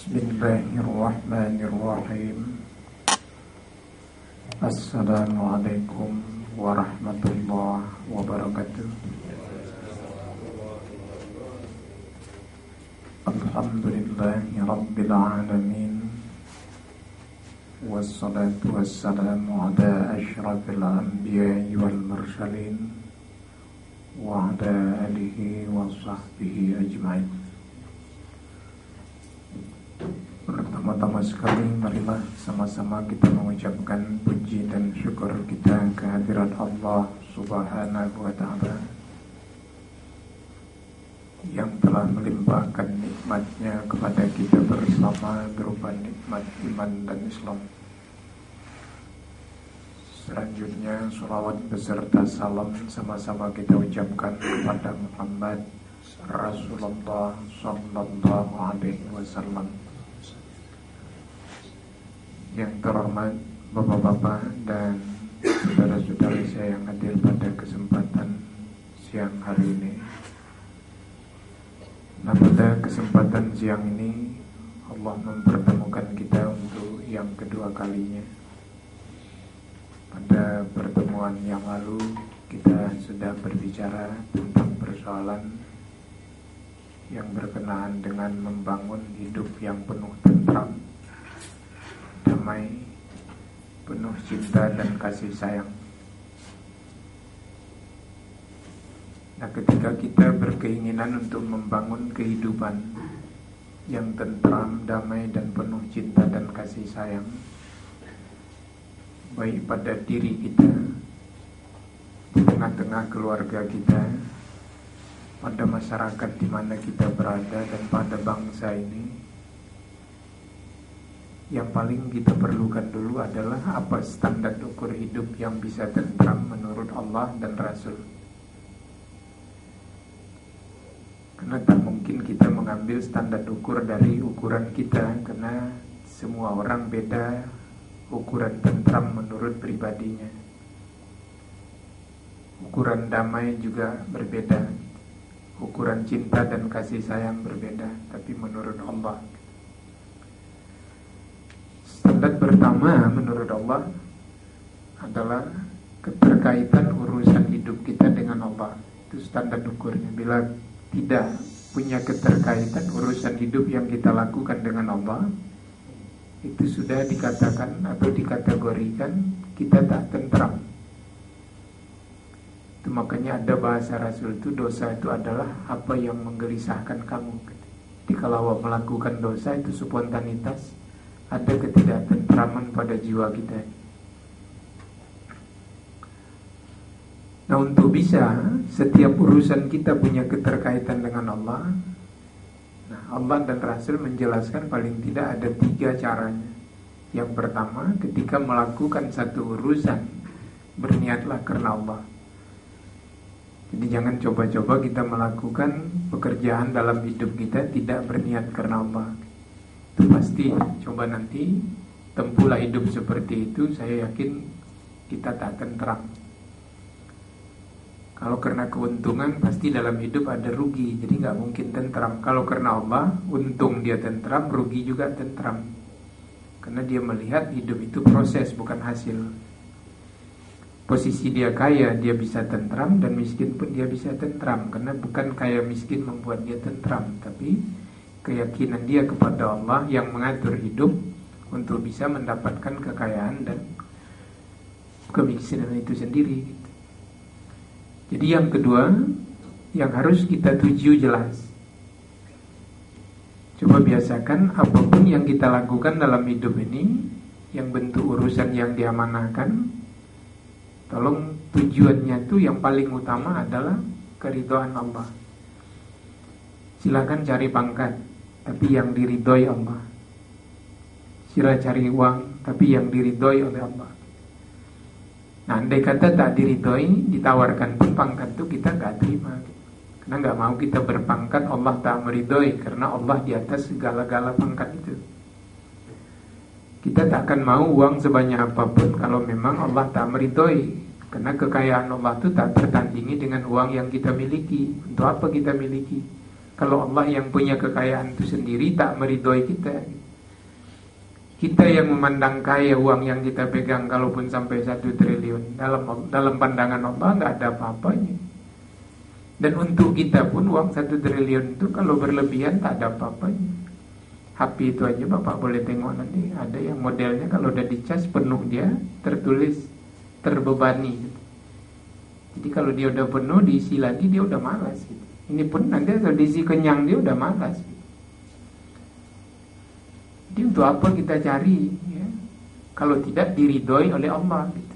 Bismillahirrahmanirrahim. Assalamualaikum warahmatullahi wabarakatuh. Alhamdulillahi rabbil alamin. Wassalatu wassalamu ala asyrafil anbiya'i wal mursalin wa ala alihi wa sahbihi ajma'in. Pertama-tama sekali marilah sama-sama kita mengucapkan puji dan syukur kita kehadirat Allah Subhanahu wa ta'ala yang telah melimpahkan nikmatnya kepada kita bersama berupa nikmat iman dan Islam. Selanjutnya salawat beserta salam sama-sama kita ucapkan kepada Muhammad Rasulullah sallallahu alaihi wasallam. Yang terhormat bapak-bapak dan saudara-saudara saya yang hadir pada kesempatan siang hari ini. Nah, pada kesempatan siang ini Allah mempertemukan kita untuk yang kedua kalinya. Pada pertemuan yang lalu kita sudah berbicara tentang persoalan yang berkenaan dengan membangun hidup yang penuh tentram, damai, penuh cinta dan kasih sayang. Nah, ketika kita berkeinginan untuk membangun kehidupan yang tentram, damai dan penuh cinta dan kasih sayang, baik pada diri kita, di tengah-tengah keluarga kita, pada masyarakat di mana kita berada dan pada bangsa ini, yang paling kita perlukan dulu adalah apa standar ukur hidup yang bisa tentram menurut Allah dan Rasul. Karena tak mungkin kita mengambil standar ukur dari ukuran kita, karena semua orang beda ukuran tentram menurut pribadinya. Ukuran damai juga berbeda, ukuran cinta dan kasih sayang berbeda, tapi menurut Allah. Standar pertama menurut Allah adalah keterkaitan urusan hidup kita dengan Allah. Itu standar ukurnya. Bila tidak punya keterkaitan urusan hidup yang kita lakukan dengan Allah, itu sudah dikatakan atau dikategorikan kita tak tentram. Itu makanya ada bahasa Rasul itu, dosa itu adalah apa yang menggelisahkan kamu. Jadi kalau melakukan dosa itu spontanitas, ada ketidaktentraman pada jiwa kita. Nah, untuk bisa setiap urusan kita punya keterkaitan dengan Allah, nah Allah dan Rasul menjelaskan paling tidak ada 3 caranya. Yang pertama, ketika melakukan satu urusan, berniatlah karena Allah. Jadi jangan coba-coba kita melakukan pekerjaan dalam hidup kita tidak berniat karena Allah. Itu pasti, coba nanti tempuhlah hidup seperti itu, saya yakin kita tak tentram. Kalau karena keuntungan, pasti dalam hidup ada rugi, jadi gak mungkin tentram. Kalau karena Allah, untung dia tentram, rugi juga tentram. Karena dia melihat hidup itu proses, bukan hasil. Posisi dia kaya, dia bisa tentram, dan miskin pun dia bisa tentram. Karena bukan kaya miskin membuat dia tentram, tapi keyakinan dia kepada Allah yang mengatur hidup untuk bisa mendapatkan kekayaan dan kemiskinan itu sendiri. Jadi yang kedua yang harus kita tuju jelas. Coba biasakan apapun yang kita lakukan dalam hidup ini, yang bentuk urusan yang diamanahkan, tolong tujuannya itu yang paling utama adalah keridhaan Allah. Silakan cari pangkat, tapi yang diridhoi Allah. Sila cari uang, tapi yang diridhoi oleh Allah. Nah, andai kata tak diridhoi, ditawarkan pun pangkat itu kita gak terima. Karena gak mau kita berpangkat, Allah tak meridhoi, karena Allah di atas segala-gala pangkat itu. Kita tak akan mau uang sebanyak apapun kalau memang Allah tak meridhoi. Karena kekayaan Allah itu tak tertandingi dengan uang yang kita miliki. Untuk apa kita miliki? Kalau Allah yang punya kekayaan itu sendiri tak meridhoi kita. Kita yang memandang kaya uang yang kita pegang, kalaupun sampai 1 triliun, dalam pandangan Allah nggak ada apa-apanya. Dan untuk kita pun uang 1 triliun itu kalau berlebihan tak ada apa-apanya. HP itu aja Bapak boleh tengok nanti, ada yang modelnya kalau udah dicas penuh dia tertulis terbebani. Jadi kalau dia udah penuh diisi lagi dia udah malas gitu. Ini pun nanti kalau diisi kenyang dia udah malas gitu. Jadi untuk apa kita cari ya? Kalau tidak diridhoi oleh Allah gitu.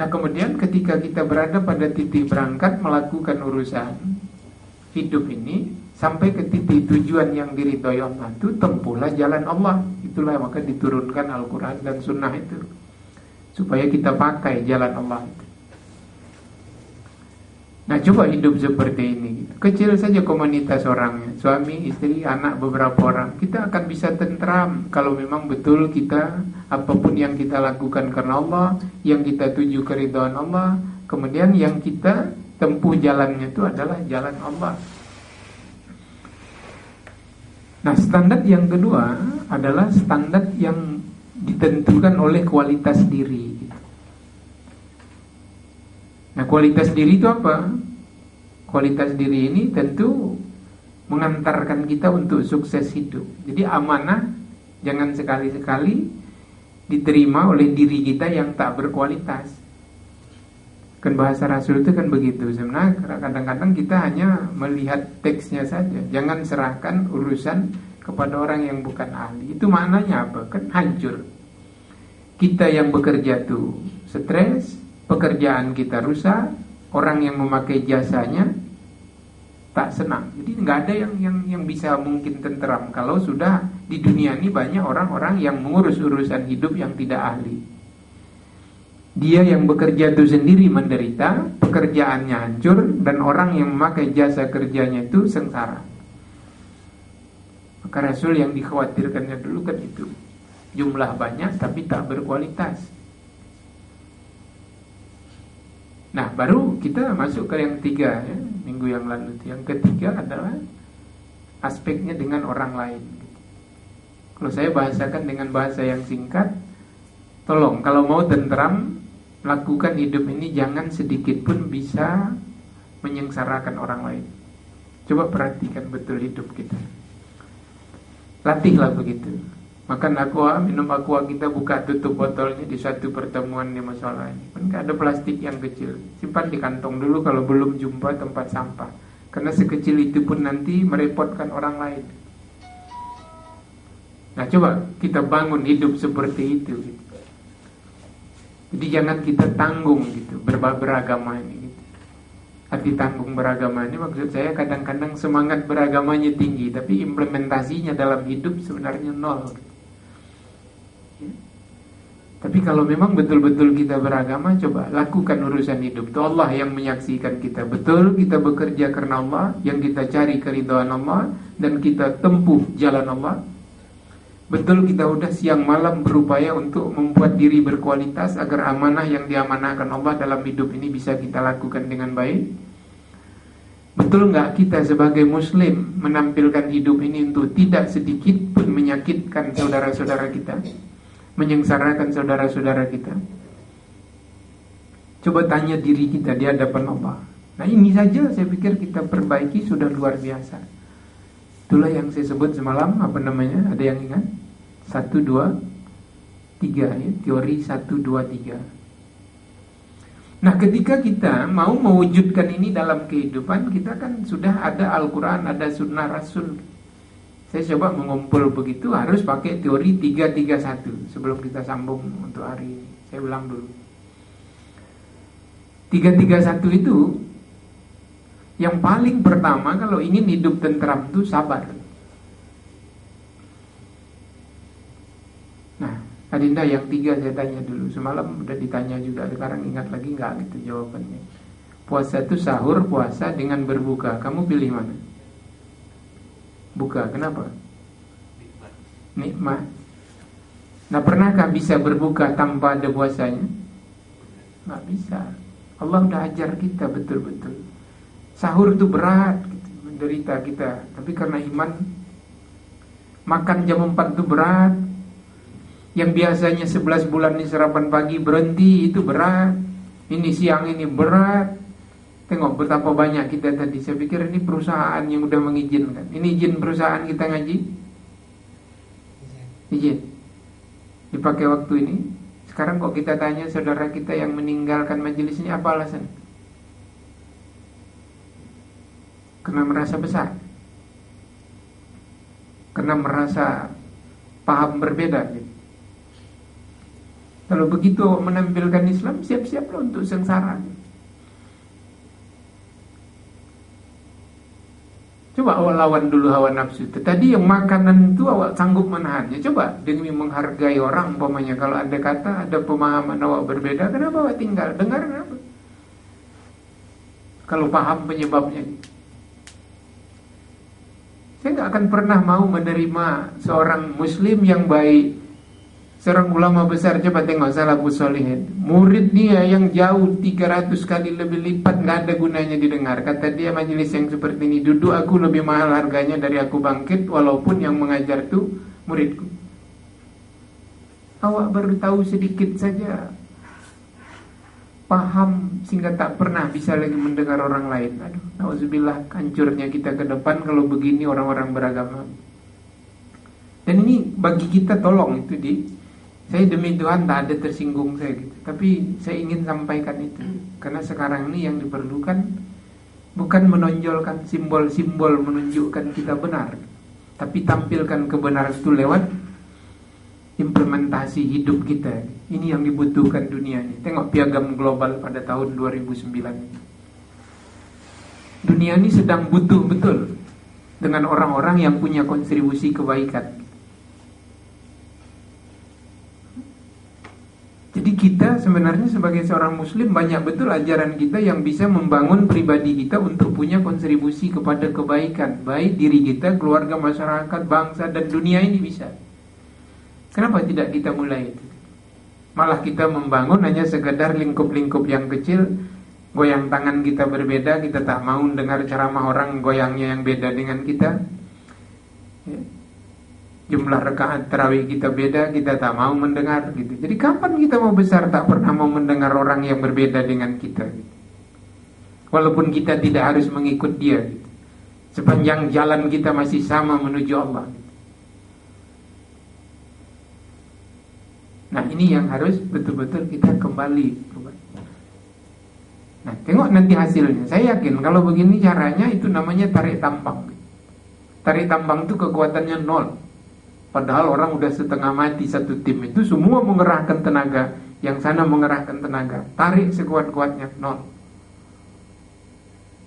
Nah kemudian ketika kita berada pada titik berangkat melakukan urusan hidup ini sampai ke titik tujuan yang diridhoi Allah itu, tempuhlah jalan Allah. Itulah maka diturunkan Al-Quran dan Sunnah itu, supaya kita pakai jalan Allah itu. Nah coba hidup seperti ini gitu. Kecil saja komunitas orangnya, suami, istri, anak, beberapa orang, kita akan bisa tentram kalau memang betul kita apapun yang kita lakukan karena Allah, yang kita tuju keridhaan Allah, kemudian yang kita tempuh jalannya itu adalah jalan Allah. Nah standar yang kedua adalah standar yang ditentukan oleh kualitas diri. Nah kualitas diri itu apa? Kualitas diri ini tentu mengantarkan kita untuk sukses hidup. Jadi amanah jangan sekali-sekali diterima oleh diri kita yang tak berkualitas. Kan bahasa Rasul itu kan begitu. Sebenarnya kadang-kadang kita hanya melihat teksnya saja. Jangan serahkan urusan kepada orang yang bukan ahli. Itu maknanya apa? Kan hancur. Kita yang bekerja tuh stres, pekerjaan kita rusak, orang yang memakai jasanya tak senang. Jadi nggak ada yang bisa mungkin tenteram kalau sudah di dunia ini banyak orang-orang yang mengurus urusan hidup yang tidak ahli. Dia yang bekerja itu sendiri menderita, pekerjaannya hancur, dan orang yang memakai jasa kerjanya itu sengsara. Maka Rasul yang dikhawatirkannya dulu kan itu, jumlah banyak tapi tak berkualitas. Nah baru kita masuk ke yang ketiga ya, minggu yang lalu. Yang ketiga adalah aspeknya dengan orang lain. Kalau saya bahasakan dengan bahasa yang singkat, tolong kalau mau tentram, lakukan hidup ini jangan sedikit pun bisa menyengsarakan orang lain. Coba perhatikan betul hidup kita, latihlah begitu. Makan aqua, minum aqua, kita buka tutup botolnya di suatu pertemuan di masalah ini. Kan ada plastik yang kecil, simpan di kantong dulu kalau belum jumpa tempat sampah. Karena sekecil itu pun nanti merepotkan orang lain. Nah coba kita bangun hidup seperti itu gitu. Jadi jangan kita tanggung gitu beragama ini gitu. Arti tanggung beragama ini maksud saya kadang-kadang semangat beragamanya tinggi, tapi implementasinya dalam hidup sebenarnya nol gitu. Tapi kalau memang betul-betul kita beragama, coba lakukan urusan hidup. Itu Allah yang menyaksikan kita. Betul kita bekerja karena Allah, yang kita cari keridhaan Allah, dan kita tempuh jalan Allah. Betul kita udah siang malam berupaya untuk membuat diri berkualitas agar amanah yang diamanahkan Allah dalam hidup ini bisa kita lakukan dengan baik. Betul nggak kita sebagai muslim menampilkan hidup ini untuk tidak sedikit pun menyakitkan saudara-saudara kita, menyengsarakan saudara-saudara kita? Coba tanya diri kita di hadapan Allah. Nah ini saja saya pikir kita perbaiki sudah luar biasa. Itulah yang saya sebut semalam, apa namanya, ada yang ingat? 1, 2, 3 ya, teori 1, 2, 3. Nah ketika kita mau mewujudkan ini dalam kehidupan, kita kan sudah ada Al-Quran, ada Sunnah Rasul. Saya coba mengumpul begitu, harus pakai teori 3-3-1. Sebelum kita sambung untuk hari ini, saya ulang dulu. 3-3-1 itu, yang paling pertama kalau ingin hidup tentram itu sabar. Nah, Adinda yang 3 saya tanya dulu. Semalam udah ditanya juga, sekarang ingat lagi nggak gitu jawabannya. Puasa itu sahur, puasa dengan berbuka. Kamu pilih mana? Buka, kenapa? Nikmat. Nah pernahkah bisa berbuka tanpa ada puasanya? Nggak bisa. Allah udah ajar kita betul-betul. Sahur itu berat gitu. derita kita. Tapi karena iman, makan jam 4 itu berat. Yang biasanya 11 bulan ini sarapan pagi berhenti, itu berat. Ini siang ini berat. Tengok betapa banyak kita tadi. Saya pikir ini perusahaan yang udah mengizinkan. Ini izin perusahaan kita ngaji? Izin. Dipakai waktu ini. Sekarang kok kita tanya saudara kita yang meninggalkan majelis ini, apa alasan? Karena merasa besar, karena merasa paham berbeda gitu. Kalau begitu menampilkan Islam, siap-siaplah untuk sengsara. Coba awak lawan dulu hawa nafsu itu. Tadi yang makanan itu awak sanggup menahannya. Coba demi menghargai orang, umpamanya kalau ada kata, ada pemahaman awak berbeda, kenapa awak tinggal? Dengar kenapa? Kalau paham penyebabnya. Saya gak akan pernah mau menerima seorang muslim yang baik, seorang ulama besar. Coba tengok salafus sholihin, murid dia yang jauh 300 kali lebih lipat, gak ada gunanya didengar. Kata dia, majelis yang seperti ini, duduk aku lebih mahal harganya dari aku bangkit, walaupun yang mengajar itu muridku. Awak baru tahu sedikit saja, paham sehingga tak pernah bisa lagi mendengar orang lain. Aduh, nauzubillah, hancurnya kita ke depan kalau begini orang-orang beragama. Dan ini bagi kita, tolong itu saya demi Tuhan tak ada tersinggung saya gitu. Tapi saya ingin sampaikan itu. Karena sekarang ini yang diperlukan bukan menonjolkan simbol-simbol menunjukkan kita benar, tapi tampilkan kebenaran itu lewat implementasi hidup kita. Ini yang dibutuhkan dunia ini. Tengok piagam global pada tahun 2009. Dunia ini sedang butuh betul dengan orang-orang yang punya kontribusi kebaikan. Jadi kita sebenarnya sebagai seorang muslim, banyak betul ajaran kita yang bisa membangun pribadi kita untuk punya kontribusi kepada kebaikan, baik diri kita, keluarga, masyarakat, bangsa, dan dunia ini bisa. Kenapa tidak kita mulai itu? Malah kita membangun hanya sekedar lingkup-lingkup yang kecil. Goyang tangan kita berbeda, kita tak mau dengar ceramah orang goyangnya yang beda dengan kita. Ya. Jumlah rakaat tarawih kita beda, kita tak mau mendengar gitu. Jadi kapan kita mau besar tak pernah mau mendengar orang yang berbeda dengan kita gitu. Walaupun kita tidak harus mengikut dia gitu. Sepanjang jalan kita masih sama menuju Allah gitu. Nah, ini yang harus betul-betul kita kembali. Nah, tengok nanti hasilnya. Saya yakin kalau begini caranya, itu namanya tarik tambang. Tarik tambang itu kekuatannya 0. Padahal orang udah setengah mati satu tim itu, semua mengerahkan tenaga, yang sana mengerahkan tenaga. Tarik sekuat-kuatnya 0.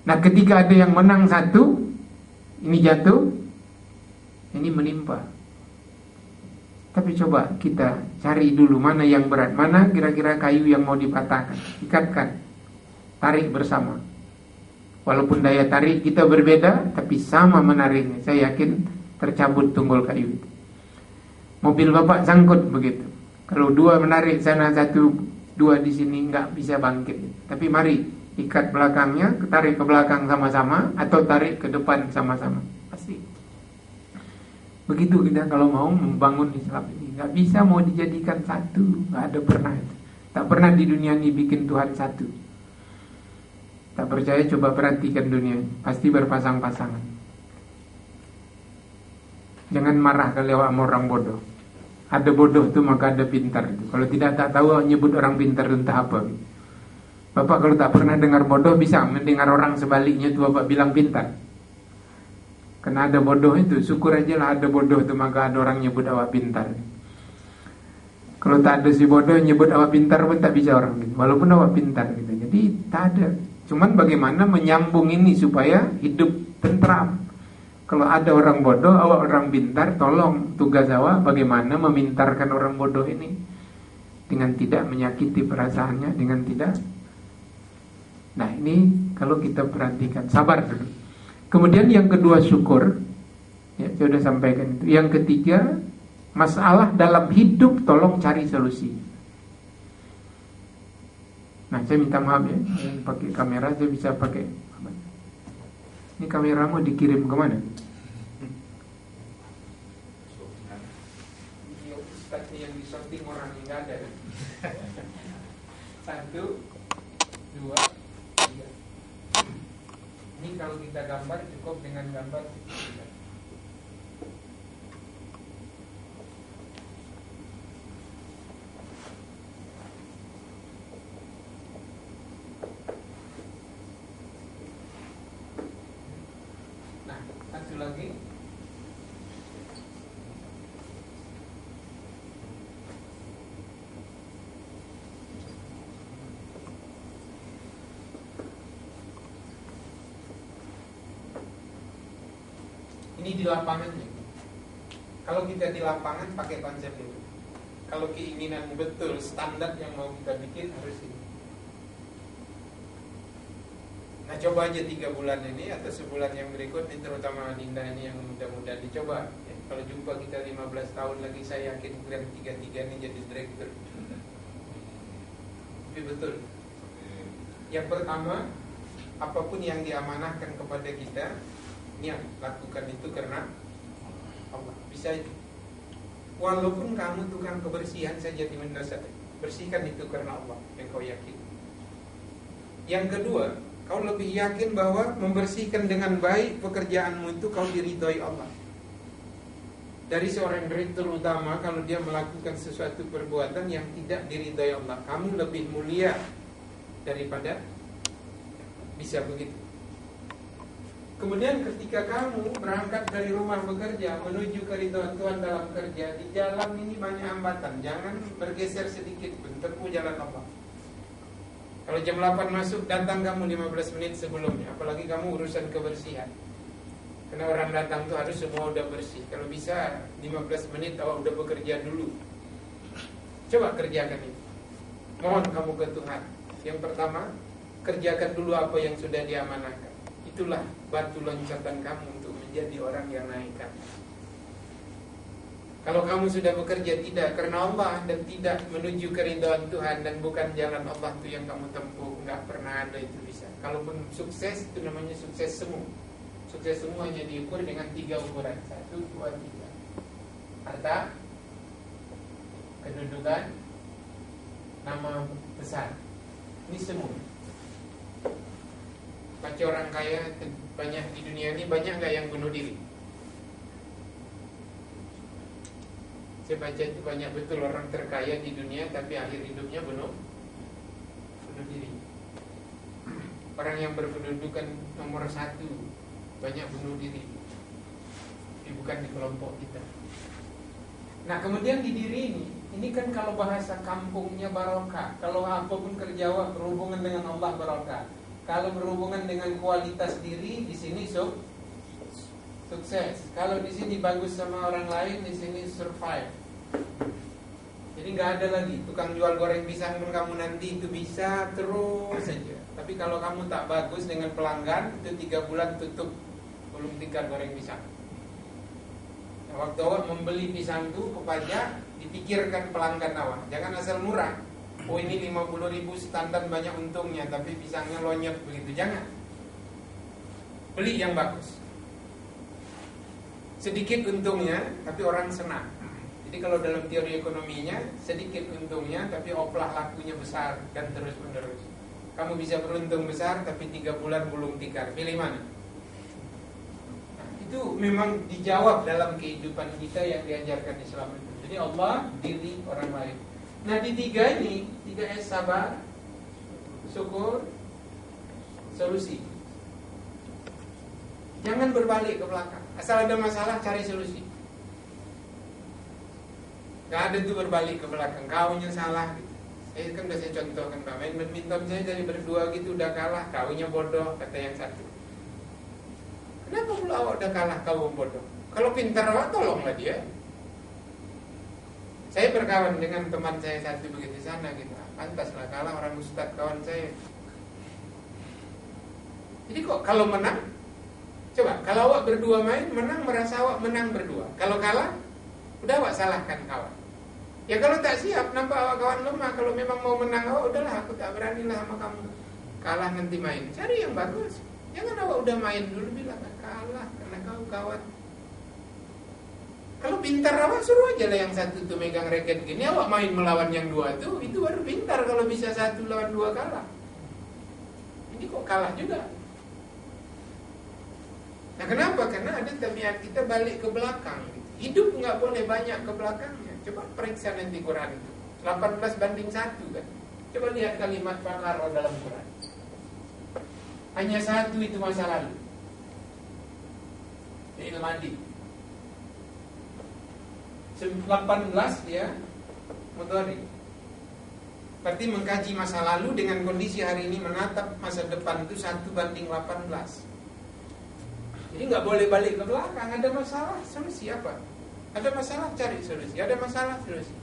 Nah, ketika ada yang menang satu, ini jatuh, ini menimpa. Tapi coba kita cari dulu mana yang berat, mana kira-kira kayu yang mau dipatahkan, ikatkan, tarik bersama. Walaupun daya tarik kita berbeda, tapi sama menariknya. Saya yakin tercabut tunggul kayu itu. Mobil bapak sangkut begitu. Kalau 2 menarik sana, 1, 2 di sini, nggak bisa bangkit. Tapi mari ikat belakangnya, tarik ke belakang sama-sama, atau tarik ke depan sama-sama. Pasti. Begitu kita kalau mau membangun Islam ini. Gak bisa mau dijadikan satu. Gak ada pernah itu. Tak pernah di dunia ini bikin Tuhan satu. Tak percaya coba perhatikan dunia. Pasti berpasang-pasangan. Jangan marah kalau sama orang bodoh. Ada bodoh itu maka ada pintar. Kalau tidak tak tahu nyebut orang pintar entah apa. Bapak kalau tak pernah dengar bodoh, bisa mendengar orang sebaliknya itu bapak bilang pintar. Karena ada bodoh itu, syukur aja lah ada bodoh itu, maka ada orang nyebut awak pintar. Kalau tak ada si bodoh nyebut awak pintar pun tak bisa orang gitu. Walaupun awak pintar gitu. Jadi tak ada. Cuman bagaimana menyambung ini supaya hidup tentram. Kalau ada orang bodoh, awak orang pintar, tolong tugas awak bagaimana memintarkan orang bodoh ini dengan tidak menyakiti perasaannya, dengan tidak. Nah, ini kalau kita perhatikan, sabar dulu. Kemudian yang kedua syukur, ya saya sudah sampaikan itu. Yang ketiga, masalah dalam hidup tolong cari solusi. Nah, saya minta maaf ya, yang pakai kamera saya bisa pakai. Ini kamera mau dikirim kemana? Video Ustaz yang disorting orang yang nggak ada. 1, 2, 3. Ini kalau kita gambar cukup dengan gambar 3. Nah, satu lagi. Ini di lapangannya. Kalau kita di lapangan pakai konsep itu. Kalau keinginan betul standar yang mau kita bikin harus ini. Nah, coba aja 3 bulan ini atau sebulan yang berikut ini, terutama Dinda ini yang mudah-mudahan dicoba ya. Kalau jumpa kita 15 tahun lagi, saya yakin kalian 3-3 ini jadi direktur. Tapi betul. Yang pertama, apapun yang diamanahkan kepada kita, niat lakukan itu karena Allah. Bisa itu. Walaupun kamu tukang kebersihan saja di madrasah, bersihkan itu karena Allah yang kau yakin. Yang kedua, kau lebih yakin bahwa membersihkan dengan baik pekerjaanmu itu kau diridhoi Allah. Dari seorang direktur utama, kalau dia melakukan sesuatu perbuatan yang tidak diridhoi Allah, kamu lebih mulia daripada bisa begitu. Kemudian ketika kamu berangkat dari rumah bekerja menuju keridhaan Tuhan dalam kerja, di jalan ini banyak hambatan, jangan bergeser sedikit pun, tempuh jalan Allah. Kalau jam 8 masuk, datang kamu 15 menit sebelumnya, apalagi kamu urusan kebersihan. Karena orang datang tuh harus semua udah bersih. Kalau bisa 15 menit awak udah bekerja dulu. Coba kerjakan itu. Mohon kamu ke Tuhan. Yang pertama, kerjakan dulu apa yang sudah diamanahkan. Itulah batu loncatan kamu untuk menjadi orang yang naikkan. Kalau kamu sudah bekerja tidak karena Allah dan tidak menuju keridhaan Tuhan dan bukan jalan Allah itu yang kamu tempuh, nggak pernah ada itu bisa. Kalaupun sukses itu namanya sukses semu. Sukses semu hanya diukur dengan 3 ukuran, 1, 2, 3. Harta, kedudukan, nama besar. Ini semu. Baca orang kaya banyak di dunia ini, banyak nggak yang bunuh diri? Saya baca itu banyak betul orang terkaya di dunia tapi akhir hidupnya bunuh diri. Orang yang berkedudukan nomor 1 banyak bunuh diri. Tapi bukan di kelompok kita. Nah, kemudian di diri ini kan kalau bahasa kampungnya barokah. Kalau apapun kerja berhubungan dengan Allah barokah. Kalau berhubungan dengan kualitas diri, di sini sukses. Kalau di sini bagus sama orang lain, di sini survive. Jadi nggak ada lagi tukang jual goreng pisang pun kamu nanti itu bisa terus saja. Tapi kalau kamu tak bagus dengan pelanggan, itu 3 bulan tutup gulung tikar goreng pisang. Nah, waktu awak membeli pisang itu ke pajak, dipikirkan pelanggan awak. Jangan asal murah. Oh ini 50.000 standar banyak untungnya, tapi pisangnya lonyot begitu. Jangan. Beli yang bagus. Sedikit untungnya, tapi orang senang. Jadi kalau dalam teori ekonominya, sedikit untungnya, tapi oplah lakunya besar dan terus menerus. Kamu bisa beruntung besar, tapi 3 bulan gulung tikar. Pilih mana? Nah, itu memang dijawab dalam kehidupan kita yang diajarkan Islam itu. Jadi Allah, diri, orang lain. Nah di 3 ini, 3S sabar, syukur, solusi. Jangan berbalik ke belakang. Asal ada masalah cari solusi. Gak ada tuh berbalik ke belakang. Kaunya salah gitu. Kan udah saya contohkan Pak, main badminton saya dari berdua gitu udah kalah. Kaunya bodoh, kata yang satu. Kenapa pula awak udah kalah, kau bodoh? Kalau pintar awak tolonglah dia. Saya berkawan dengan teman saya satu begitu sana gitu. Pantaslah kalah orang ustaz kawan saya. Jadi kok kalau menang, coba kalau awak berdua main menang merasa awak menang berdua. Kalau kalah, udah awak salahkan kawan. Ya kalau tak siap nampak awak kawan lemah. Kalau memang mau menang awak, udahlah aku tak berani lah sama kamu. Kalah nanti main. Cari yang bagus. Jangan awak udah main dulu bilang kalah karena kau kawan. Kalau pintar awak suruh aja lah yang satu tuh megang raket gini, awak main melawan yang dua tuh, itu baru pintar kalau bisa satu lawan dua kalah. Ini kok kalah juga. Nah kenapa? Karena ada tabiat kita balik ke belakang. Hidup nggak boleh banyak ke belakangnya. Coba periksa nanti Quran itu 18:1 kan. Coba lihat kalimat Fakaro dalam Quran. Hanya satu itu masa lalu. Fi'il madi. 18 ya mudhari. Berarti mengkaji masa lalu dengan kondisi hari ini, menatap masa depan itu 1:18. Jadi nggak boleh balik ke belakang. Ada masalah, solusi apa? Ada masalah, cari solusi. Ada masalah, solusi.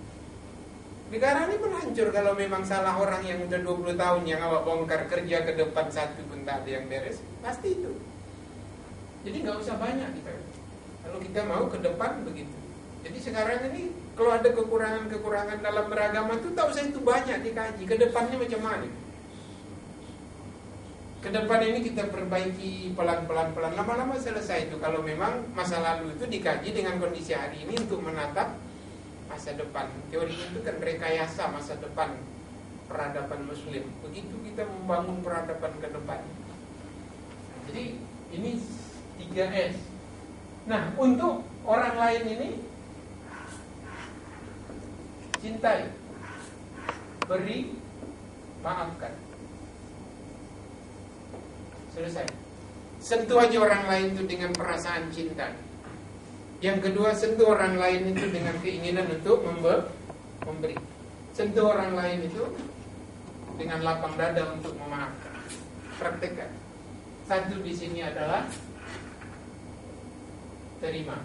Negara ini pun hancur kalau memang salah orang yang udah 20 tahun yang awak bongkar, kerja ke depan satu pun tak ada yang beres. Pasti itu. Jadi nggak usah banyak kita. Kalau kita mau ke depan begitu. Jadi sekarang ini kalau ada kekurangan-kekurangan dalam beragama itu tak usah itu banyak dikaji. Ke depannya macam mana? Ke depan ini kita perbaiki pelan-pelan, lama-lama selesai itu. Kalau memang masa lalu itu dikaji dengan kondisi hari ini untuk menatap masa depan. Teori itu kan rekayasa masa depan peradaban Muslim. Begitu kita membangun peradaban ke depan. Jadi ini 3S. Nah, untuk orang lain ini cintai, beri, maafkan. Selesai. Sentuh aja orang lain itu dengan perasaan cinta. Yang kedua, sentuh orang lain itu dengan keinginan untuk memberi. Sentuh orang lain itu dengan lapang dada untuk memaafkan. Praktekkan. Satu di sini adalah terima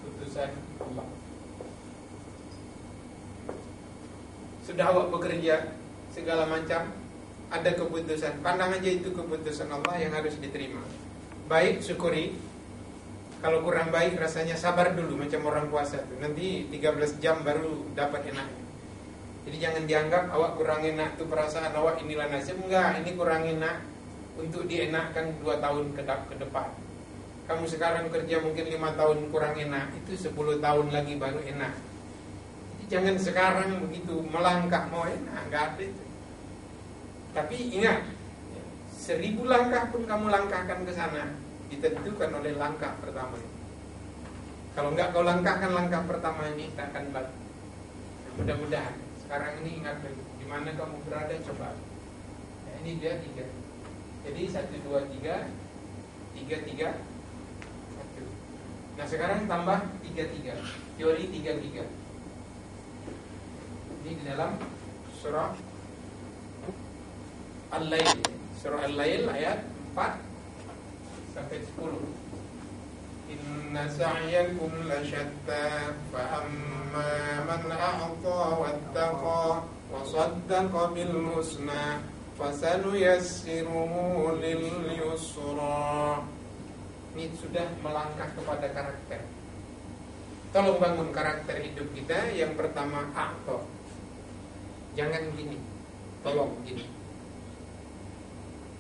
putusan Allah. Sudah awak bekerja segala macam, ada keputusan, pandang aja itu keputusan Allah yang harus diterima. Baik, syukuri. Kalau kurang baik rasanya sabar dulu, macam orang puasa tuh. Nanti 13 jam baru dapat enaknya. Jadi jangan dianggap awak kurang enak tuh perasaan awak inilah nasib. Enggak, ini kurang enak untuk dienakkan 2 tahun ke depan. Kamu sekarang kerja mungkin 5 tahun kurang enak, itu 10 tahun lagi baru enak. Jadi jangan sekarang begitu melangkah mau enak, enggak ada itu. Tapi ingat, 1000 langkah pun kamu langkahkan ke sana, ditentukan oleh langkah pertama. Kalau enggak kau langkahkan langkah pertama ini, tak akan balik. Nah, mudah-mudahan sekarang ini ingat lagi, di mana kamu berada coba. Nah, ini dia 3. Jadi 1, 2, 3, 3, 3, 1. Nah sekarang tambah 3, 3. Teori 3, 3. Ini di dalam surah Al-Lail. Surah Al-Lail ayat 4 sampai 10. Inna sa'yakum lasyatta fa amma man a'ta wattaqa wa saddaqa bil husna fasanuyassiruhu lil yusra. Ini sudah melangkah kepada karakter. Tolong bangun karakter hidup kita. Yang pertama a'ta. Jangan gini. Tolong gini.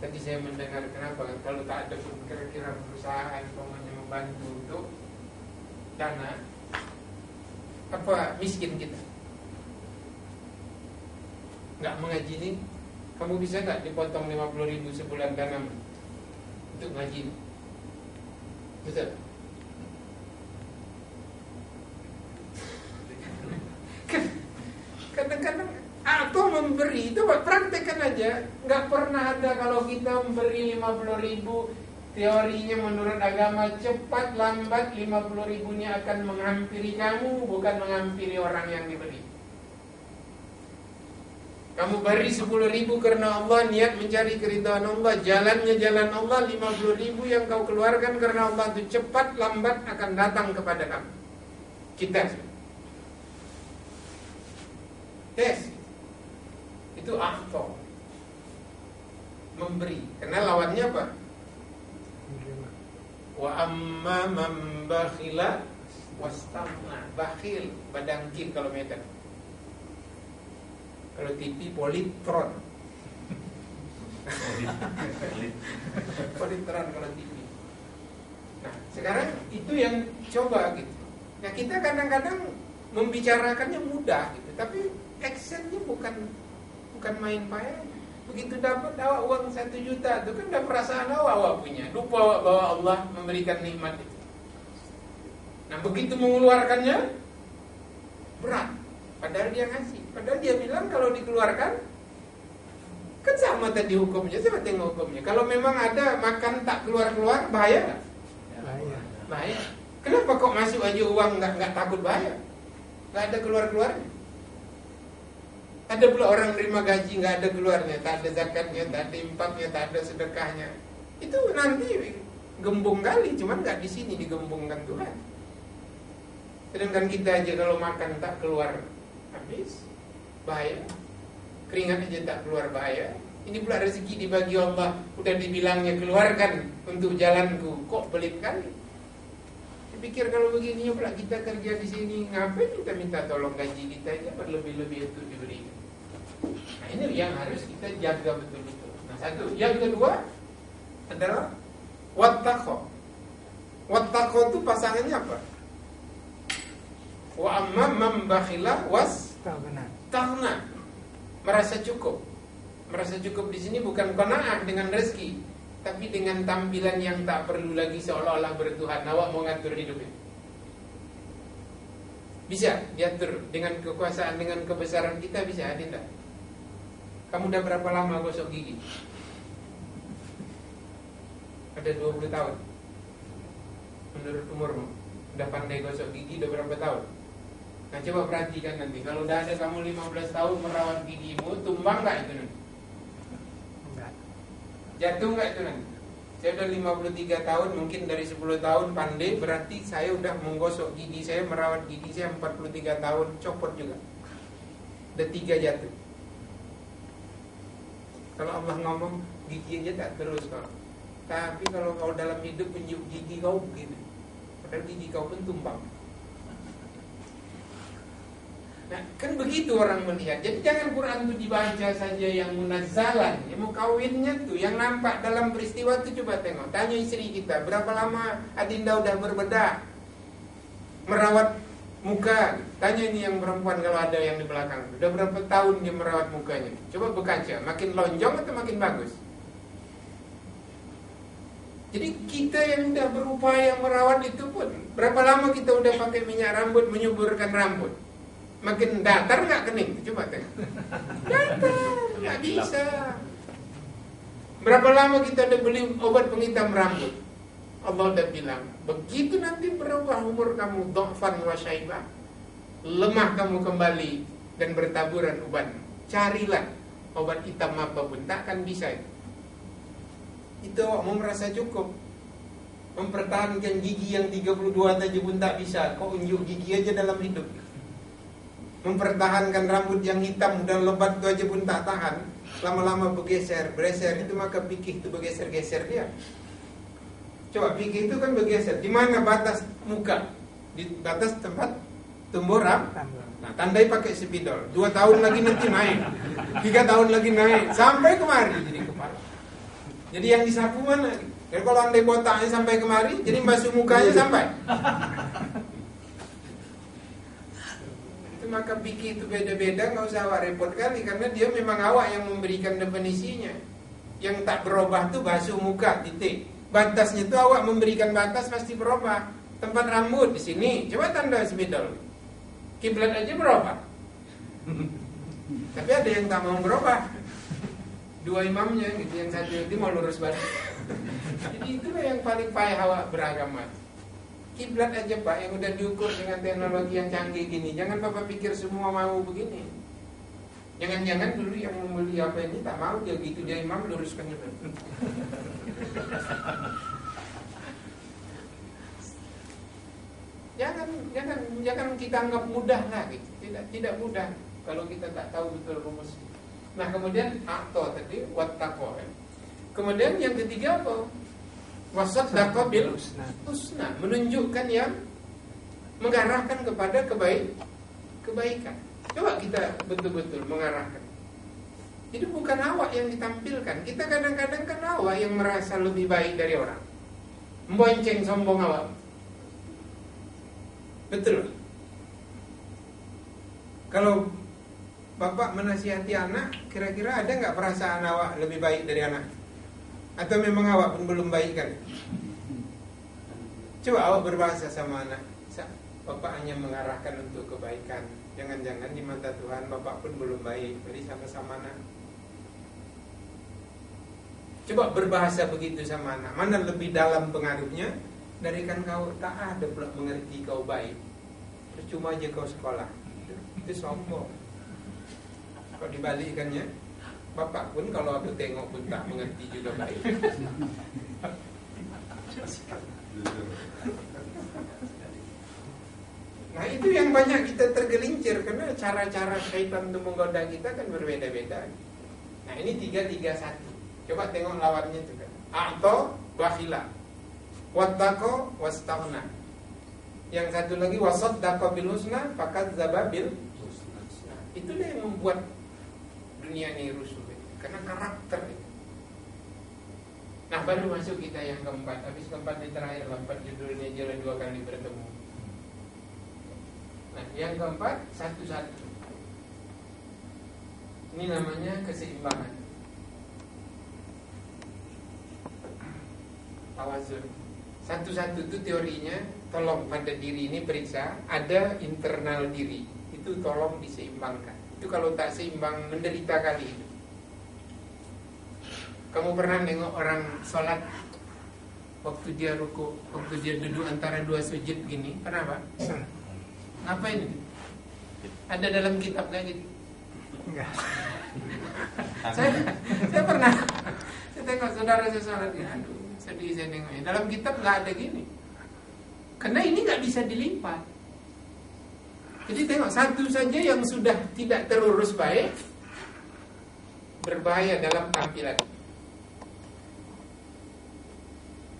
Tadi saya mendengar kenapa kalau tak ada pun kira-kira perusahaan umpamanya membantu untuk dana, apa miskin kita nggak mengaji ini, kamu bisa nggak dipotong 50.000 sebulan dana untuk ngaji? Betul? Kadang-kadang atau memberi itu praktekkan aja. Nggak pernah ada kalau kita memberi 50.000, teorinya menurut agama cepat lambat 50.000-nya akan menghampiri kamu, bukan menghampiri orang yang diberi. Kamu beri 10.000 karena Allah, niat mencari keridhaan Allah, jalannya jalan Allah. 50.000 yang kau keluarkan karena Allah itu cepat lambat akan datang kepada kamu. Kita tes itu akto, memberi. Karena lawannya apa? Wa amma man bakhila wastaghna. Bakhil, badangkir kalau medan. Kalau TV politron. Politeran kalau TV. Nah, sekarang itu yang coba gitu. Nah, kita kadang-kadang membicarakannya mudah gitu, tapi actionnya bukan main payah. Begitu dapat awak uang 1 juta, itu kan udah perasaan awak punya. Lupa awak bahwa Allah memberikan nikmat itu. Nah, begitu mengeluarkannya berat. Padahal dia ngasih. Padahal dia bilang kalau dikeluarkan kan sama tadi hukumnya. Coba tengok hukumnya. Kalau memang ada makan tak keluar-keluar, bahaya nggak? Bahaya. Kenapa kok masuk aja uang nggak takut bahaya? Nggak ada keluar-keluarnya. Ada pula orang terima gaji nggak ada keluarnya, tak ada zakatnya, tak ada infaknya, tak ada sedekahnya. Itu nanti gembung kali, cuman nggak di sini digembungkan Tuhan. Sedangkan kita aja kalau makan tak keluar habis, bahaya. Keringat aja tak keluar, bahaya. Ini pula rezeki dibagi Allah, udah dibilangnya keluarkan untuk jalanku, kok pelit kali. Dipikir kalau begini pula kita kerja di sini, ngapain kita minta tolong gaji kita aja berlebih-lebih untuk diberikan. Nah, ini yang harus kita jaga betul-betul. Nah, satu. Yang kedua adalah wattaqo. Wattaqo itu pasangannya apa? Wa amma man bakhila was taghna. Merasa cukup. Merasa cukup di sini bukan qanaah dengan rezeki, tapi dengan tampilan yang tak perlu lagi seolah-olah bertuhan. Awak mau ngatur hidupnya. Bisa diatur dengan kekuasaan, dengan kebesaran kita, bisa ada tidak? Kamu udah berapa lama gosok gigi? Ada 20 tahun. Menurut umurmu, udah pandai gosok gigi udah berapa tahun? Nah, coba perhatikan nanti. Kalau udah ada kamu 15 tahun merawat gigimu, tumbang gak itu nanti? Enggak. Jatuh gak itu nanti? Saya udah 53 tahun, mungkin dari 10 tahun pandai, berarti saya udah menggosok gigi saya, merawat gigi saya 43 tahun, copot juga. Udah 3 jatuh. Kalau Allah ngomong, gigi aja tak terus kok. Tapi kalau kau dalam hidup menyiuk gigi kau begini, padahal gigi kau pun tumbang. Nah, kan begitu orang melihat. Jadi jangan Quran itu dibaca saja yang munazzalan. Yang mau kawinnya tuh, yang nampak dalam peristiwa itu coba tengok. Tanya istri kita, berapa lama Adinda udah berbedah merawat muka? Tanya ini yang perempuan kalau ada yang di belakang. Udah berapa tahun dia merawat mukanya? Coba berkaca, makin lonjong atau makin bagus? Jadi kita yang udah berupaya merawat itu pun, berapa lama kita udah pakai minyak rambut, menyuburkan rambut? Makin datar nggak kening? Coba tengok. Datar, nggak bisa. Berapa lama kita udah beli obat penghitam rambut? Allah udah bilang, begitu nanti berubah umur kamu, dhafan wa syaibah, lemah kamu kembali dan bertaburan uban. Carilah obat hitam apapun, takkan bisa itu. Itu mau merasa cukup. Mempertahankan gigi yang 32 saja pun tak bisa. Kok unjuk gigi aja dalam hidup. Mempertahankan rambut yang hitam dan lebat itu aja pun tak tahan. Lama-lama bergeser itu maka fikih itu bergeser-geser dia. Coba fikih itu kan bergeser. Di mana batas muka? Di batas tempat tumbuh rambut. Nah, tandai pakai spidol. 2 tahun lagi nanti naik, 3 tahun lagi naik, sampai kemari jadi kepala. Jadi yang disapu mana? Jadi kalau andai botaknya sampai kemari, jadi basuh mukanya sampai. Maka fikih itu beda-beda, nggak usah awak repot kali, karena dia memang awak yang memberikan definisinya. Yang tak berubah tuh basuh muka, titik. Batasnya itu awak memberikan batas pasti berubah. Tempat rambut di sini, coba tanda spidol. Kiblat aja berubah. Tapi ada yang tak mau berubah. 2 imamnya gitu, yang satu itu mau lurus badan. Jadi itulah yang paling payah awak beragama. Kiblat aja Pak, yang udah diukur dengan teknologi yang canggih gini. Jangan Bapak pikir semua mau begini. Jangan-jangan dulu yang membeli apa ini tak mau, dia gitu, dia imam luruskan juga. Jangan kita anggap mudah lah gitu. Tidak mudah kalau kita tak tahu betul rumus. Nah, kemudian atau tadi wattaqo. Kemudian yang ketiga apa? Wasaddaqa bil husna, menunjukkan yang mengarahkan kepada kebaikan. Coba kita betul-betul mengarahkan. Jadi bukan awak yang ditampilkan. Kita kadang-kadang kan awak yang merasa lebih baik dari orang, membonceng sombong awak. Betul. Kalau bapak menasihati anak, kira-kira ada nggak perasaan awak lebih baik dari anak? Atau memang awak pun belum baik kan? Coba awak berbahasa sama anak, bapak hanya mengarahkan untuk kebaikan. Jangan-jangan di mata Tuhan bapak pun belum baik. Jadi sama-sama anak. Coba berbahasa begitu sama anak. Mana lebih dalam pengaruhnya? Dari kan kau tak ada pula mengerti kau baik, percuma aja kau sekolah. Itu sombong. Kalau dibalikkannya, bapak pun kalau aku tengok pun tak mengerti juga baik. Nah itu yang banyak kita tergelincir, karena cara-cara syaitan untuk menggoda kita kan berbeda-beda. Nah ini 3-3-1. Coba tengok lawannya juga. A'to bakhila, wattaqo wastaghna. Yang satu lagi wasaddaqa bil husna fakadzdzaba bil husna. Nah, itulah yang membuat dunia ini rusuh, karena karakter itu. Nah baru masuk kita yang keempat. Habis keempat ini terakhir, keempat judulnya Jalan Dua Kali Bertemu. Nah yang keempat, satu-satu. Ini namanya keseimbangan, tawazun. Satu-satu itu teorinya, tolong pada diri ini periksa, ada internal diri, itu tolong diseimbangkan. Itu kalau tak seimbang, menderita kali itu. Kamu pernah nengok orang sholat, waktu dia ruku, waktu dia duduk antara dua sujud gini, pernah Pak? Ngapain itu? Ada dalam kitab kayak gitu? Enggak. saya pernah, saya tengok saudara saya sholat gini, aduh sedih saya nengoknya. Dalam kitab nggak ada gini, karena ini nggak bisa dilipat. Jadi tengok, satu saja yang sudah tidak terurus baik berbahaya dalam tampilan.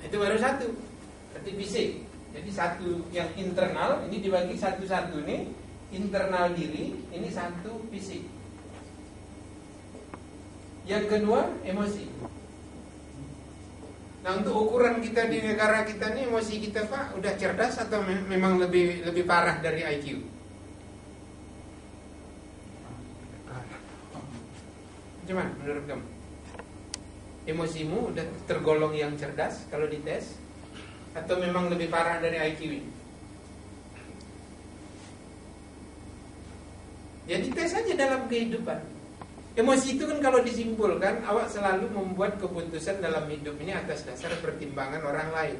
Itu baru satu, berarti fisik. Jadi satu yang internal, ini dibagi satu-satu nih, internal diri, ini satu fisik. Yang kedua, emosi. Nah untuk ukuran kita di negara kita nih, emosi kita Pak, udah cerdas atau memang lebih parah dari IQ? Gimana menurut kamu? Emosimu udah tergolong yang cerdas kalau dites, atau memang lebih parah dari IQ ini? Jadi tes aja dalam kehidupan. Emosi itu kan kalau disimpulkan, awak selalu membuat keputusan dalam hidup ini atas dasar pertimbangan orang lain.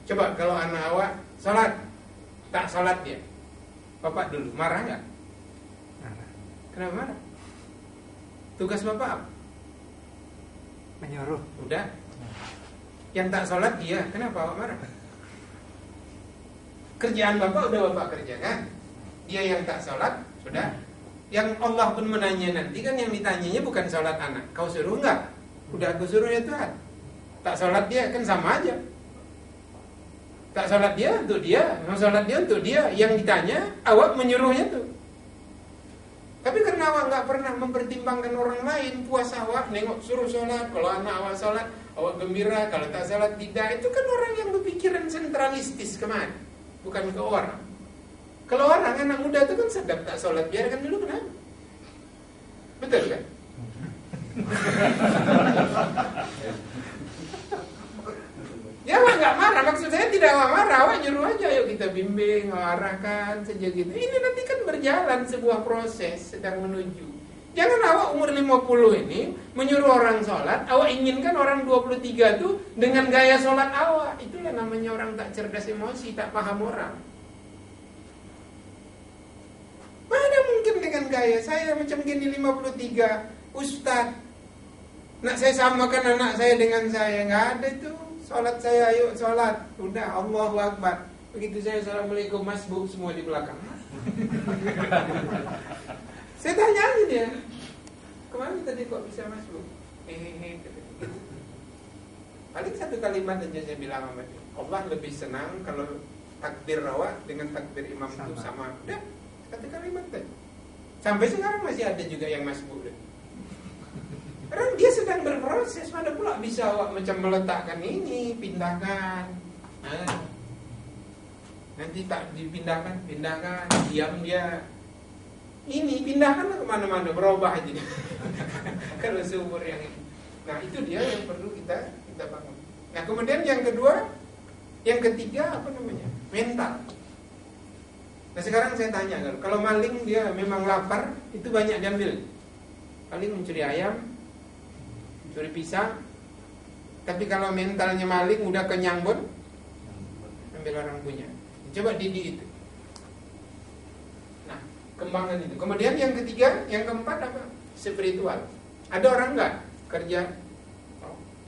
Coba kalau anak awak sholat, tak sholat dia, bapak dulu marah nggak? Kenapa marah? Tugas bapak apa? Menyuruh. Udah. Yang tak sholat dia, kenapa awak marah? Kerjaan bapak udah bapak kerjakan, dia yang tak sholat, sudah. Yang Allah pun menanya nanti kan, yang ditanyanya bukan sholat anak, kau suruh enggak? Udah aku suruh ya Tuhan. Tak sholat dia kan sama aja. Tak sholat dia untuk dia, mau sholat dia untuk dia. Yang ditanya awak menyuruhnya tuh. Tapi karena awak nggak pernah mempertimbangkan orang lain, puas awak nengok suruh sholat. Kalau anak awak sholat, awak gembira. Kalau tak sholat tidak. Itu kan orang yang berpikiran sentralistis kemana? Bukan ke orang. Kalau orang anak muda itu kan sedap tak sholat, biarkan dulu, kenapa? Betul kan? Ya awak nggak marah, maksud saya tidak awak marah, awak nyuruh aja, yuk kita bimbing, arahkan saja gitu. Ini nanti kan berjalan sebuah proses sedang menuju. Jangan awak umur 50 ini menyuruh orang sholat, awak inginkan orang 23 tuh dengan gaya sholat awak. Itulah namanya orang tak cerdas emosi, tak paham orang. Mana mungkin dengan gaya saya macam gini 53, Ustaz, nak saya samakan anak saya dengan saya, nggak ada itu. Sholat saya, ayo sholat, udah Allahu Akbar. Begitu saya assalamualaikum, masbuk semua di belakang. Saya tanya aja dia, kemana tadi kok bisa masbuk? Paling satu kalimat aja saya bilang sama dia, Allah lebih senang kalau takbir awak dengan takbir imam itu sama. Udah, satu kalimat tadi. Sampai sekarang masih ada juga yang masbuk. dia sedang berproses, mana pula bisa awak macam meletakkan ini, pindahkan. Nah, nanti tak dipindahkan, diam dia. Ini pindahkan kemana-mana, berubah aja. Kalau seumur yang ini. Nah itu dia yang perlu kita bangun. Nah kemudian yang kedua, yang ketiga apa namanya? Mental. Nah sekarang saya tanya, kalau maling dia memang lapar, itu banyak diambil. Paling mencuri ayam, curi pisang. Tapi kalau mentalnya maling udah kenyang pun, ambil orang punya. Coba didik itu. Nah, kembangkan itu. Kemudian yang ketiga, yang keempat apa? Spiritual. Ada orang enggak kerja,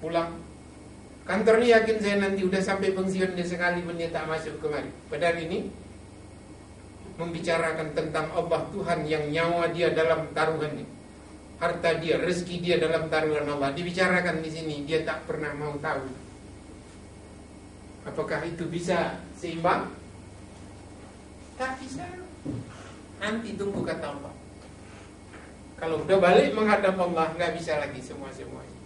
pulang kantor ini, yakin saya nanti udah sampai pensiun dia sekali pun dia tak masuk kemari. Padahal ini membicarakan tentang Allah Tuhan yang nyawa dia dalam taruhannya, harta dia, rezeki dia dalam taruhan Allah. Dibicarakan di sini, dia tak pernah mau tahu. Apakah itu bisa seimbang? Tak bisa. Nanti tunggu kata Allah. Kalau udah balik menghadap Allah, nggak bisa lagi semua-semuanya.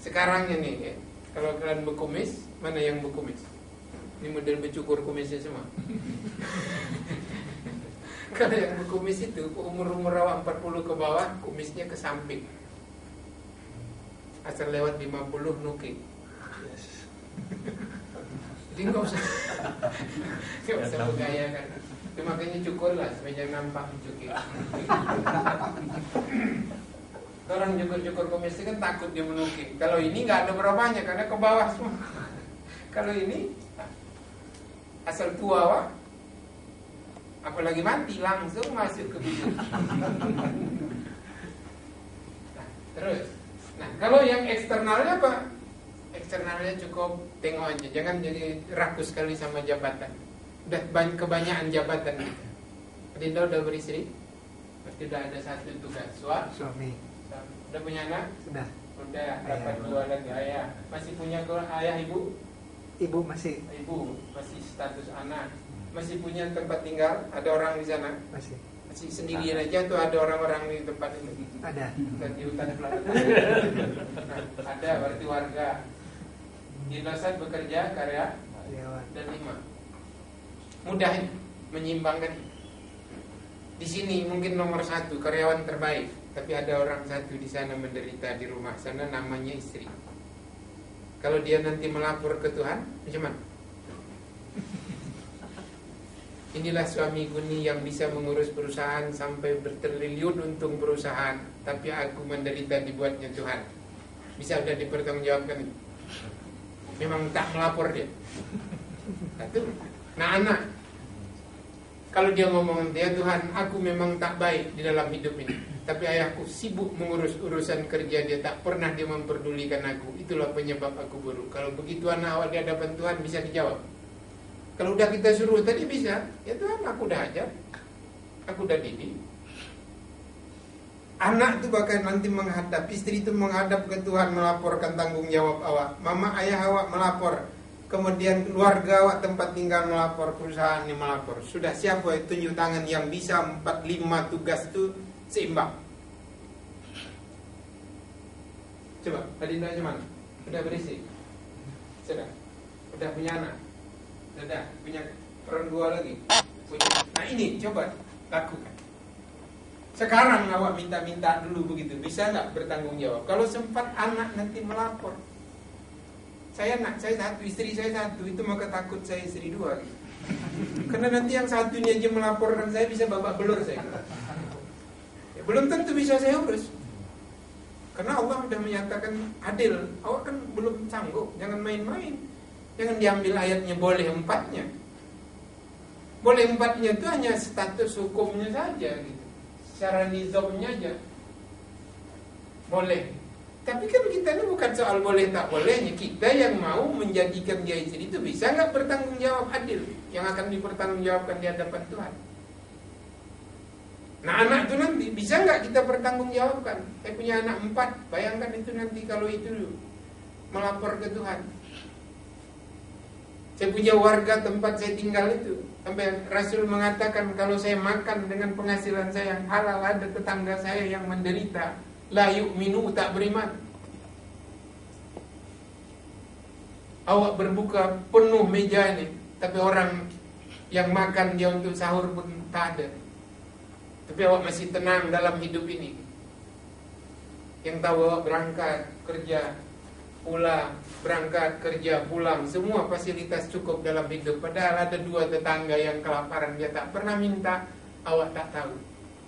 Sekarang ini ya, kalau kalian berkumis, mana yang berkumis? Ini model bercukur kumisnya semua. Kalau yang berkumis itu umur-umur awak 40 ke bawah, kumisnya ke samping. Asal lewat 50 nuki. Jadi nggak usah bergaya kan. Itu makanya cukur lah supaya jangan nampak mencukir. Orang cukur kumis itu kan takut dia menukik. Kalau ini nggak ada berapanya karena ke bawah semua. Kalau ini asal tua wah, apalagi mati langsung masuk ke bibir. Nah, terus, nah kalau yang eksternalnya apa? Eksternalnya cukup tengok aja, jangan jadi rakus sekali sama jabatan. Udah kebanyakan jabatan kita. Dinda udah beristri, berarti udah ada satu tugas. Suami. Udah punya anak? Sudah. Udah dapat 2 lagi. Ayah masih punya ayah ibu? Ibu masih. Ibu masih status anak. Masih punya tempat tinggal? Ada orang di sana? Masih. Masih sendirian aja tuh ada orang-orang di tempat itu? Ada. Di hutan belakang. Nah, ada berarti warga. Di Indosat bekerja karya dan 5. Mudah menyimbangkan. Di sini mungkin nomor 1 karyawan terbaik, tapi ada orang satu di sana menderita di rumah sana, namanya istri. Kalau dia nanti melapor ke Tuhan, macam mana? Inilah suamiku nih yang bisa mengurus perusahaan sampai bertriliun untung perusahaan, tapi aku menderita dibuatnya Tuhan. Bisa udah dipertanggungjawabkan. Memang tak melapor dia. Satu. Nah anak, kalau dia ngomong, ya Tuhan, aku memang tak baik di dalam hidup ini, tapi ayahku sibuk mengurus urusan kerja, dia tak pernah dia memperdulikan aku. Itulah penyebab aku buruk. Kalau begitu anak awak di hadapan Tuhan bisa dijawab. Kalau udah kita suruh tadi bisa, ya Tuhan aku udah ajar, aku udah didik. Anak itu bahkan nanti menghadap, istri itu menghadap ke Tuhan melaporkan tanggung jawab awak. Mama ayah awak melapor. Kemudian keluarga awak tempat tinggal melapor, perusahaan ini melapor. Sudah siapa itu tunjuk tangan yang bisa 4-5 tugas itu seimbang? Coba, Adinda cuman udah berisi? Sudah? Udah punya anak? Sudah? Punya orang 2 lagi? Punya. Nah ini coba lakukan. Sekarang awak minta-minta dulu begitu, bisa nggak bertanggung jawab? Kalau sempat anak nanti melapor, saya 1, istri saya 1, itu maka takut saya istri 2 gitu. Karena nanti yang satunya aja melaporkan saya bisa babak belur saya. Ya, belum tentu bisa saya urus. Karena Allah sudah menyatakan adil. Awak kan belum sanggup, jangan main-main. Jangan diambil ayatnya boleh 4-nya. Boleh 4-nya itu hanya status hukumnya saja gitu. Secara nizamnya aja boleh. Tapi kan kita ini bukan soal boleh tak bolehnya. Kita yang mau menjadikan dia istri itu bisa nggak bertanggung jawab adil, yang akan dipertanggungjawabkan di hadapan Tuhan. Nah anak itu nanti bisa nggak kita pertanggungjawabkan? Saya punya anak 4, bayangkan itu nanti kalau itu melapor ke Tuhan. Saya punya warga tempat saya tinggal itu, sampai Rasul mengatakan kalau saya makan dengan penghasilan saya yang halal, ada tetangga saya yang menderita, La yu'minu, tak beriman. Awak berbuka penuh meja ini, tapi orang yang makan dia untuk sahur pun tak ada. Tapi awak masih tenang dalam hidup ini. Yang tahu awak berangkat kerja, pulang, berangkat kerja, pulang, semua fasilitas cukup dalam hidup. Padahal ada 2 tetangga yang kelaparan, dia tak pernah minta, awak tak tahu.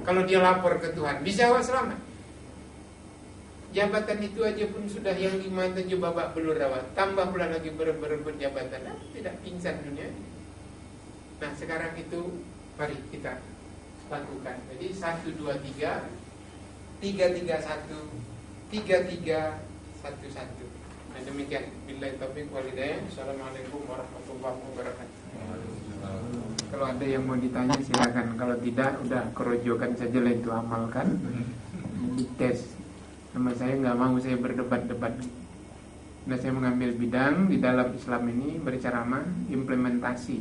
Kalau dia lapor ke Tuhan, bisa awak selamat? Jabatan itu aja pun sudah yang 5-7 babak belur awak, tambah pula lagi berebut jabatan, tidak pingsan dunia. Nah sekarang itu mari kita lakukan. Jadi 1, 2, 3, 3, 3, 1, 3, 3, 1, 1. Nah demikian. Billahi taufiq wal hidayah. Assalamualaikum warahmatullahi wabarakatuh. Kalau ada yang mau ditanya silakan. Kalau tidak, udah kerojokan saja lah itu, amalkan. Dites. Sama saya nggak mau saya berdebat-debat. Nah saya mengambil bidang di dalam Islam ini berceramah implementasi.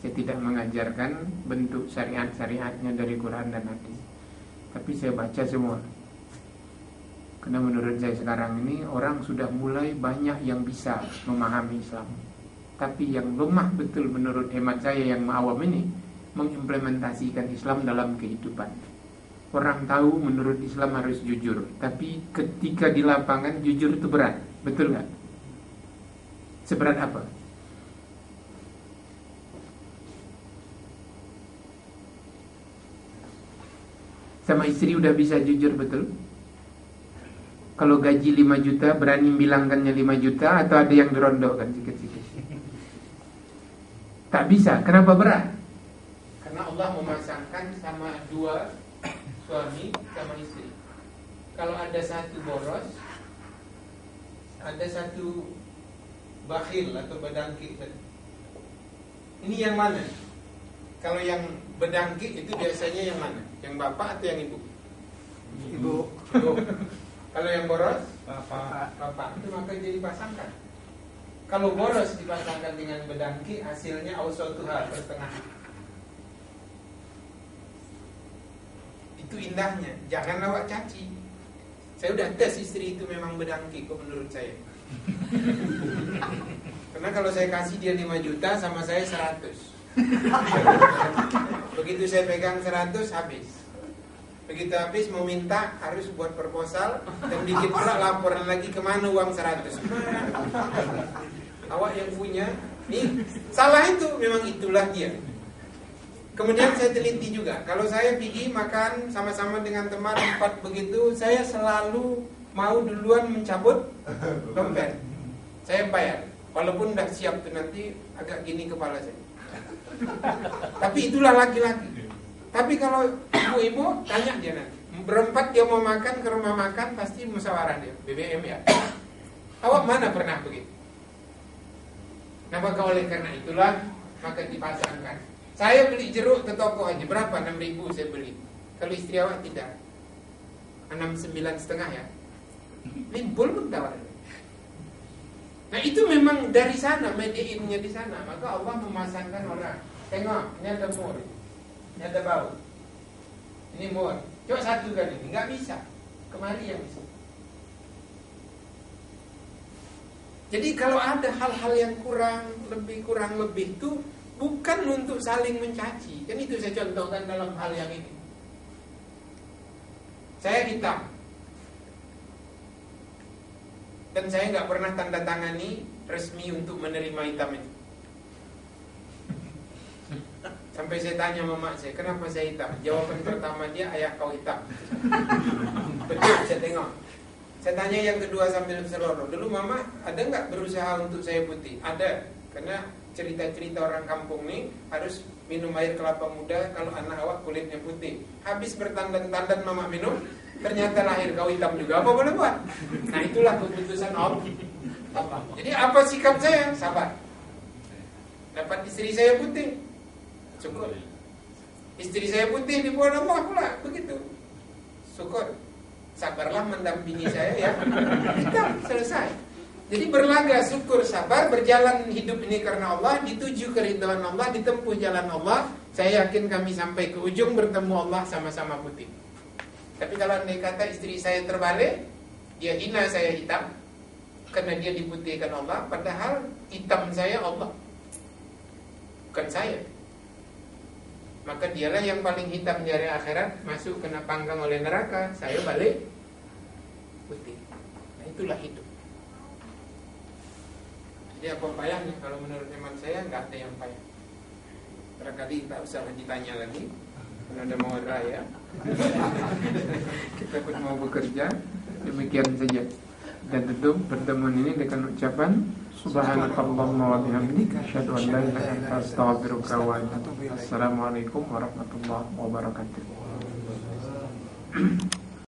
Saya tidak mengajarkan bentuk syariat-syariatnya dari Quran dan hadis, tapi saya baca semua. Karena menurut saya sekarang ini orang sudah mulai banyak yang bisa memahami Islam, tapi yang lemah betul menurut hemat saya yang awam ini mengimplementasikan Islam dalam kehidupan. Orang tahu menurut Islam harus jujur, tapi ketika di lapangan jujur itu berat, betul nggak? Seberat apa? Sama istri udah bisa jujur betul? Kalau gaji 5 juta berani bilangkannya 5 juta, atau ada yang dirondokkan sikit-sikit? Tak bisa. Kenapa berat? Karena Allah memasangkan sama 2 suami sama istri. Kalau ada 1 boros, ada 1 bakhil atau bedangkit. Ini yang mana? Kalau yang bedangkit itu biasanya yang mana? Yang bapak atau yang ibu? Ibu. Kalau yang boros? Bapak. Itu maka jadi pasangkan. Kalau boros dipasangkan dengan bedangki, hasilnya ausatuha, pertengahan. Itu indahnya. Jangan awak caci. Saya udah tes istri itu memang bedangki kok menurut saya. Karena kalau saya kasih dia 5 juta, sama saya 100. Begitu saya pegang 100, habis. Begitu habis mau minta, harus buat proposal, dan dikit pula laporan lagi kemana uang 100. Awak yang punya, nih salah itu, memang itulah dia. Kemudian saya teliti juga, kalau saya pergi makan sama-sama dengan teman 4 begitu, saya selalu mau duluan mencabut dompet. Saya bayar, walaupun udah siap tuh nanti agak gini kepala saya. Tapi itulah laki-laki. Tapi kalau ibu-ibu tanya dia nanti, berempat dia mau makan ke rumah makan, pasti musyawarah dia, BBM ya. Awak mana pernah begitu? Nah maka oleh karena itulah maka dipasangkan. Saya beli jeruk ke toko aja, berapa? 6.000 saya beli. Kalau istri awak tidak, 69,5 ya. Limpul pun tawar. Nah itu memang dari sana, mediinnya di sana. Maka Allah memasangkan orang. Tengok, ini ada mur, ini ada bau, ini mur. Coba 1 kali, nggak bisa. Kemari yang bisa. Jadi kalau ada hal-hal yang kurang lebih itu bukan untuk saling mencaci. Kan itu saya contohkan dalam hal yang ini. Saya hitam, dan saya nggak pernah tanda tangani resmi untuk menerima hitam itu. Sampai saya tanya mama saya, kenapa saya hitam? Jawaban pertama dia, ayah kau hitam. Betul, saya tengok. Saya tanya yang kedua sambil seloroh. Dulu mama ada nggak berusaha untuk saya putih? Ada, karena cerita-cerita orang kampung nih harus minum air kelapa muda kalau anak awak kulitnya putih. Habis bertandan-tandan mama minum, ternyata lahir kau hitam juga. Apa boleh buat? Nah itulah keputusan Allah. Jadi apa sikap saya? Sabar. Dapat istri saya putih, syukur. Istri saya putih dibuat Allah pula, begitu. Syukur. Sabarlah mendampingi saya ya. Kita selesai. Jadi berlaga, syukur, sabar, berjalan hidup ini karena Allah, dituju keridhaan Allah, ditempuh jalan Allah. Saya yakin kami sampai ke ujung bertemu Allah sama-sama putih. Tapi kalau andai kata istri saya terbalik, dia hina saya hitam karena dia diputihkan Allah, padahal hitam saya Allah, bukan saya. Maka dialah yang paling hitam di hari akhirat, masuk kena panggang oleh neraka, saya balik putih. Nah itulah hidup. Jadi apa payahnya? Kalau menurut iman saya nggak ada yang payah. Barangkali tak usah ditanya lagi. Kalau ada mau raya, kita pun mau bekerja. Demikian saja. Dan tutup pertemuan ini dengan ucapan Subhanakallahumma wa bihamdika asyhadu an la ilaha illa anta astaghfiruka wa atubu ilaik. Assalamualaikum warahmatullahi wabarakatuh.